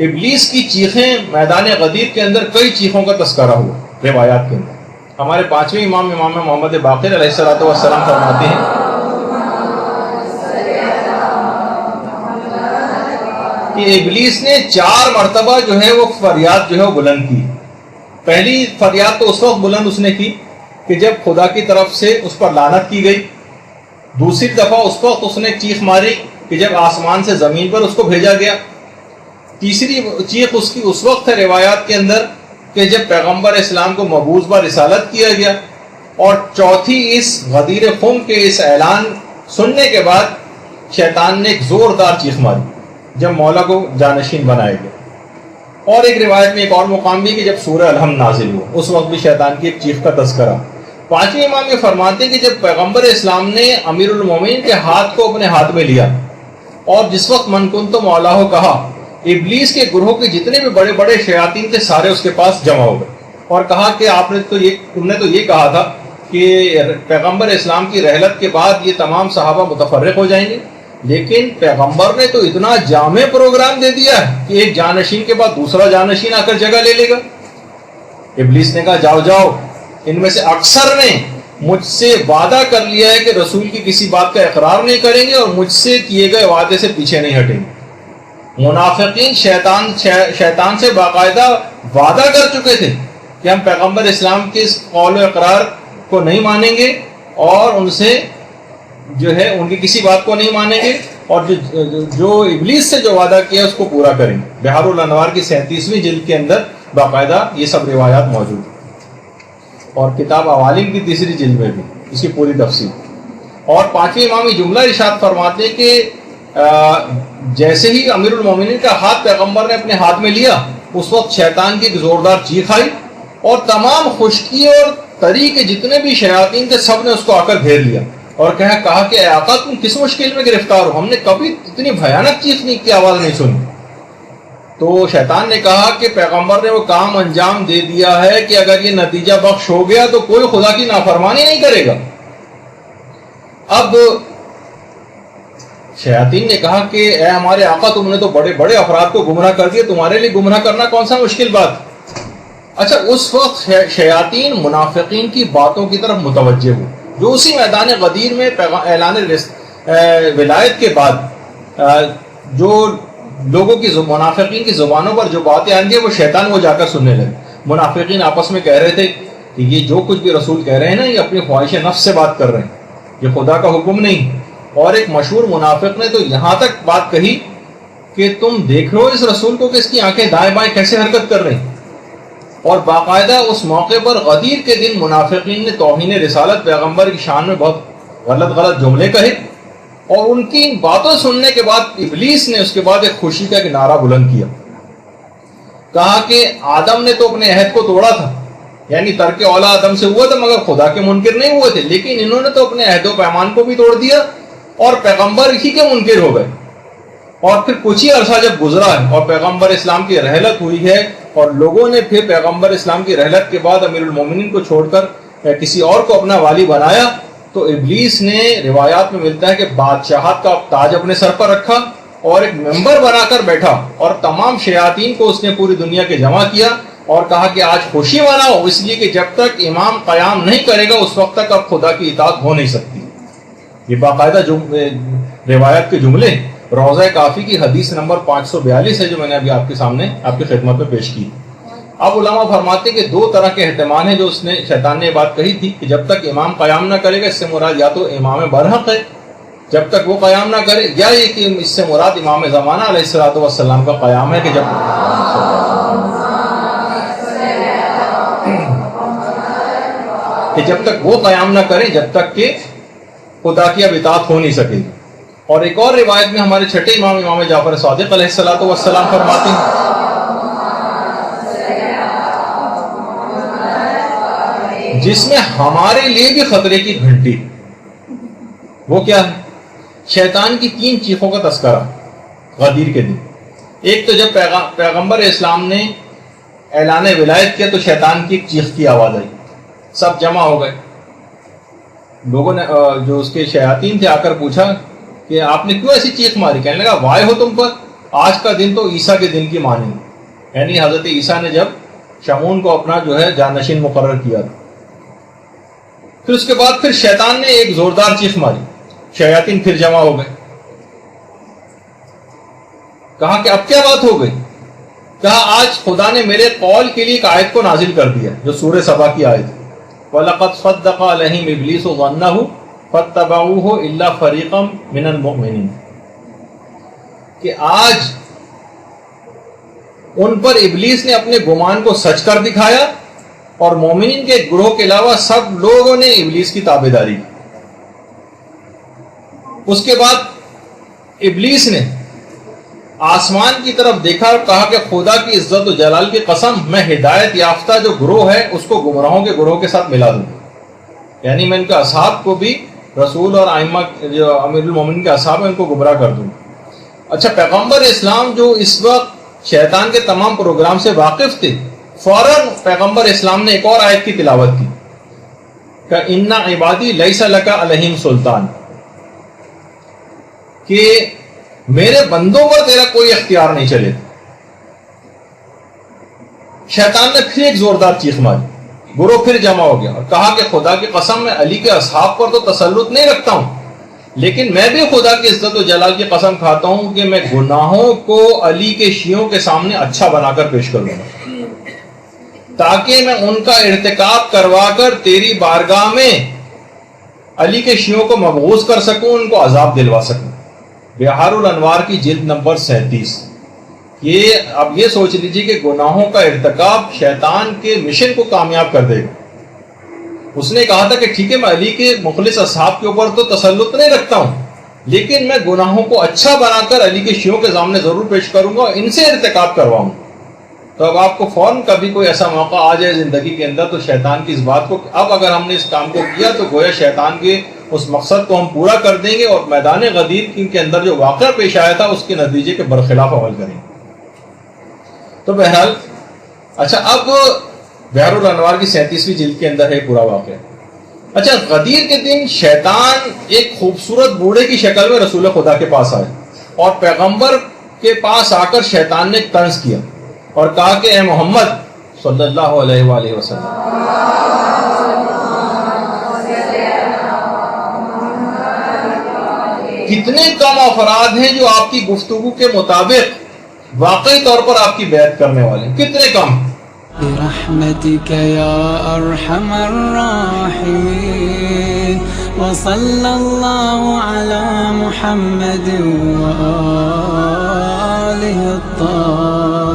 ابلیس کی چیخیں میدان غدیر کے اندر کئی چیخوں کا تذکرہ ہوا روایات کے اندر. ہمارے پانچویں امام محمد باقر علیہ الصلوۃ والسلام فرماتے ہیں کہ ابلیس نے 4 مرتبہ جو ہے وہ فریاد جو ہے وہ بلند کی. پہلی فریاد تو اس وقت بلند اس نے کی کہ جب خدا کی طرف سے اس پر لعنت کی گئی. دوسری دفعہ اس وقت اس نے چیخ ماری کہ جب آسمان سے زمین پر اس کو بھیجا گیا. تیسری چیخ اس کی اس وقت ہے روایات کے اندر کہ جب پیغمبر اسلام کو مبعوث بہ رسالت کیا گیا. اور چوتھی اس غدیر خم کے اس اعلان سننے کے بعد شیطان نے ایک زوردار چیخ ماری جب مولا کو جانشین بنایا گیا. اور ایک روایت میں ایک اور مقام بھی کہ جب سورہ الحمد نازل ہوا اس وقت بھی شیطان کی ایک چیخ کا تذکرہ. پانچویں امام یہ فرماتے ہیں کہ جب پیغمبر اسلام نے امیر المومنین کے ہاتھ کو اپنے ہاتھ میں لیا اور جس وقت من کنت مولا ہو کہا، ابلیس کے گروہ کے جتنے بھی بڑے بڑے شیاطین تھے سارے اس کے پاس جمع ہو گئے اور کہا کہ تم نے تو یہ کہا تھا کہ پیغمبر اسلام کی رحلت کے بعد یہ تمام صحابہ متفرق ہو جائیں گے، لیکن پیغمبر نے تو اتنا جامع پروگرام دے دیا ہے کہ ایک جانشین کے بعد دوسرا جانشین آ کر جگہ لے لے گا. ابلیس نے کہا جاؤ جاؤ، ان میں سے اکثر نے مجھ سے وعدہ کر لیا ہے کہ رسول کی کسی بات کا اقرار نہیں کریں گے اور مجھ سے کیے گئے وعدے سے پیچھے نہیں ہٹیں گے. منافقین شیطان سے باقاعدہ وعدہ کر چکے تھے کہ ہم پیغمبر اسلام کے اس قول و اقرار کو نہیں مانیں گے اور ان سے جو ہے ان کی کسی بات کو نہیں مانیں گے اور جو ابلیس سے جو وعدہ کیا اس کو پورا کریں گے. بحار الانوار کی 37ویں جلد کے اندر باقاعدہ یہ سب روایات موجود ہیں اور کتاب عوالم کی 3ری جلد میں بھی اس کی پوری تفصیل. اور پانچویں امام جملہ ارشاد فرماتے ہیں کہ جیسے ہی امیر المومنین کا ہاتھ پیغمبر نے اپنے ہاتھ میں لیا اس وقت شیطان کی ایک زوردار چیخ آئی اور تمام خشکی اور تری کے جتنے بھی شیاطین تھے سب نے اس کو آ کر گھیر لیا اور کہا کہ اے آقا تم کس مشکل میں گرفتار ہو، ہم نے کبھی اتنی بھیانک چیخ کی آواز نہیں سنی. تو شیطان نے کہا کہ پیغمبر نے وہ کام انجام دے دیا ہے کہ اگر یہ نتیجہ بخش ہو گیا تو کوئی خدا کی نافرمانی نہیں کرے گا. اب شیاطین نے کہا کہ اے ہمارے آقا تم نے تو بڑے بڑے افراد کو گمراہ کر دیا، تمہارے لیے گمراہ کرنا کون سا مشکل بات. اچھا اس وقت شیاطین منافقین کی باتوں کی طرف متوجہ ہوئے جو اسی میدان غدیر میں اعلان ولایت کے بعد جو لوگوں کی منافقین کی زبانوں پر جو باتیں آئیں گے وہ شیطان وہ جا کر سننے لگے. منافقین آپس میں کہہ رہے تھے کہ یہ جو کچھ بھی رسول کہہ رہے ہیں نا یہ اپنی خواہش نفس سے بات کر رہے ہیں، یہ خدا کا حکم نہیں. اور ایک مشہور منافق نے تو یہاں تک بات کہی کہ تم دیکھ رہے ہو اس رسول کو کہ اس کی آنکھیں دائیں بائیں کیسے حرکت کر رہی. اور باقاعدہ اس موقع پر غدیر کے دن منافقین نے توہین رسالت پیغمبر کی شان میں بہت غلط جملے کہے اور ان کی ان باتوں سننے کے بعد ابلیس نے اس کے بعد ایک خوشی کا ایک نعرہ بلند کیا. کہا کہ آدم نے تو اپنے عہد کو توڑا تھا، یعنی ترک اولا آدم سے ہوا تھا مگر خدا کے منکر نہیں ہوئے تھے، لیکن انہوں نے تو اپنے عہد و پیمان کو بھی توڑ دیا اور پیغمبر ہی کے منکر ہو گئے. اور پھر کچھ ہی عرصہ جب گزرا ہے اور پیغمبر اسلام کی رحلت ہوئی ہے اور لوگوں نے پھر پیغمبر اسلام کی رحلت کے بعد امیر المومنین کو چھوڑ کر کسی اور کو اپنا والی بنایا تو ابلیس نے روایات میں ملتا ہے کہ بادشاہت کا تاج اپنے سر پر رکھا اور ایک ممبر بنا کر بیٹھا اور تمام شیاطین کو اس نے پوری دنیا کے جمع کیا اور کہا کہ آج خوشی مناؤ اس لیے کہ جب تک امام قیام نہیں کرے گا اس وقت تک اب خدا کی اطاعت ہو نہیں سکتی. یہ باقاعدہ روایت کے جملے روضہ کافی کی حدیث نمبر 542 ہے جو میں نے ابھی آپ کے سامنے آپ کی خدمت میں پیش کی. اب علماء فرماتے ہیں کہ 2 طرح کے احتمال ہیں جو شیطان نے یہ بات کہی تھی کہ جب تک امام قیام نہ کرے گا، اس سے مراد یا تو امام برحق ہے جب تک وہ قیام نہ کرے، یا یہ کہ اس سے مراد امام زمانہ علیہ الصلوۃ والسلام کا قیام ہے کہ جب تک وہ قیام نہ کرے جب تک کہ خدا کی اب اطاعت ہو نہیں سکے گی. اور ایک اور روایت میں ہمارے چھٹے امام جعفر صادق علیہ الصلوۃ والسلام فرماتے ہیں جس میں ہمارے لیے بھی خطرے کی گھنٹی، وہ کیا ہے؟ شیطان کی 3 چیخوں کا تذکرہ غدیر کے دن. ایک تو جب پیغمبر اسلام نے اعلان ولایت کیا تو شیطان کی ایک چیخ کی آواز آئی، سب جمع ہو گئے. لوگوں نے جو اس کے شیاطین تھے آ کر پوچھا کہ آپ نے کیوں ایسی چیخ ماری؟ کہنے لگا وائے ہو تم پر، آج کا دن تو عیسیٰ کے دن کی مانند، یعنی حضرت عیسیٰ نے جب شمعون کو اپنا جو ہے جانشین مقرر کیا تھا۔ پھر اس کے بعد پھر شیطان نے ایک زوردار چیخ ماری، شیاطین پھر جمع ہو گئے۔ کہا کہ اب کیا بات ہو گئی؟ کہا آج خدا نے میرے قول کے لیے ایک آیت کو نازل کر دیا جو سورہ سبا کی آیت ہے، وَلَقَدْ صَدَّقَ عَلَيْهِمْ إِبْلِيسُ ظَنَّهُ فَاتَّبَعُوهُ إِلَّا فَرِيقًا مِنَ الْمُؤْمِنِينَ، کہ آج ان پر ابلیس نے اپنے گمان کو سچ کر دکھایا اور مومنین کے گروہ کے علاوہ سب لوگوں نے ابلیس کی تابعداری کی۔ اس کے بعد ابلیس نے آسمان کی طرف دیکھا اور کہا کہ خدا کی عزت و جلال کی قسم، میں ہدایت یافتہ جو گروہ ہے اس کو گمراہوں کے گروہ کے ساتھ ملا دوں، یعنی میں ان کے اصحاب کو بھی، رسول اور ائمہ جو امیر المومنین کے اصحاب ہیں ان کو گمراہ کر دوں۔ اچھا، پیغمبر اسلام جو اس وقت شیطان کے تمام پروگرام سے واقف تھے، فوراً پیغمبر اسلام نے ایک اور آیت کی تلاوت کی کہ اِنَّ عِبَادِي لَيْسَ لَكَ عَلَيْهِمْ سُلطان، کہ میرے بندوں پر تیرا کوئی اختیار نہیں چلے۔ شیطان نے پھر ایک زوردار چیخ ماری، گروہ پھر جمع ہو گیا اور کہا کہ خدا کی قسم میں علی کے اصحاب پر تو تسلط نہیں رکھتا ہوں، لیکن میں بھی خدا کی عزت و جلال کی قسم کھاتا ہوں کہ میں گناہوں کو علی کے شیعوں کے سامنے اچھا بنا کر پیش کروں گا، تاکہ میں ان کا ارتکاب کروا کر تیری بارگاہ میں علی کے شیعوں کو مبغوض کر سکوں، ان کو عذاب دلوا سکوں۔ بہار الانوار کی جلد نمبر 37۔ یہ اب یہ سوچ لیجیے کہ گناہوں کا ارتکاب شیطان کے مشن کو کامیاب کر دے گا۔ اس نے کہا تھا کہ ٹھیک ہے میں علی کے مخلص اصحاب کے اوپر تو تسلط نہیں رکھتا ہوں، لیکن میں گناہوں کو اچھا بنا کر علی کے شیعوں کے سامنے ضرور پیش کروں گا اور ان سے ارتکاب کرواؤں گا۔ تو اب آپ کو فوراً کبھی کوئی ایسا موقع آ جائے زندگی کے اندر تو شیطان کی اس بات کو، اب اگر ہم نے اس کام کو کیا تو گویا شیطان کے اس مقصد کو ہم پورا کر دیں گے اور میدان غدیر کے اندر جو واقعہ پیش آیا تھا اس کے نتیجے کے برخلاف عمل کریں گے۔ تو بہرحال اچھا، اب بہار الانوار کی 37ویں جلد کے اندر ہے پورا واقعہ۔ اچھا، غدیر کے دن شیطان ایک خوبصورت بوڑھے کی شکل میں رسول خدا کے پاس آئے اور پیغمبر کے پاس آ کر شیطان نے ایک طنز کیا اور کہا کہ اے محمد صلی اللہ علیہ وآلہ وسلم، کتنے کم افراد ہیں جو آپ کی گفتگو کے مطابق واقعی طور پر آپ کی بیعت کرنے والے ہیں، کتنے کم۔ برحمتك يا أرحم الراحمين وصلى الله على محمد وآله الطاهرين۔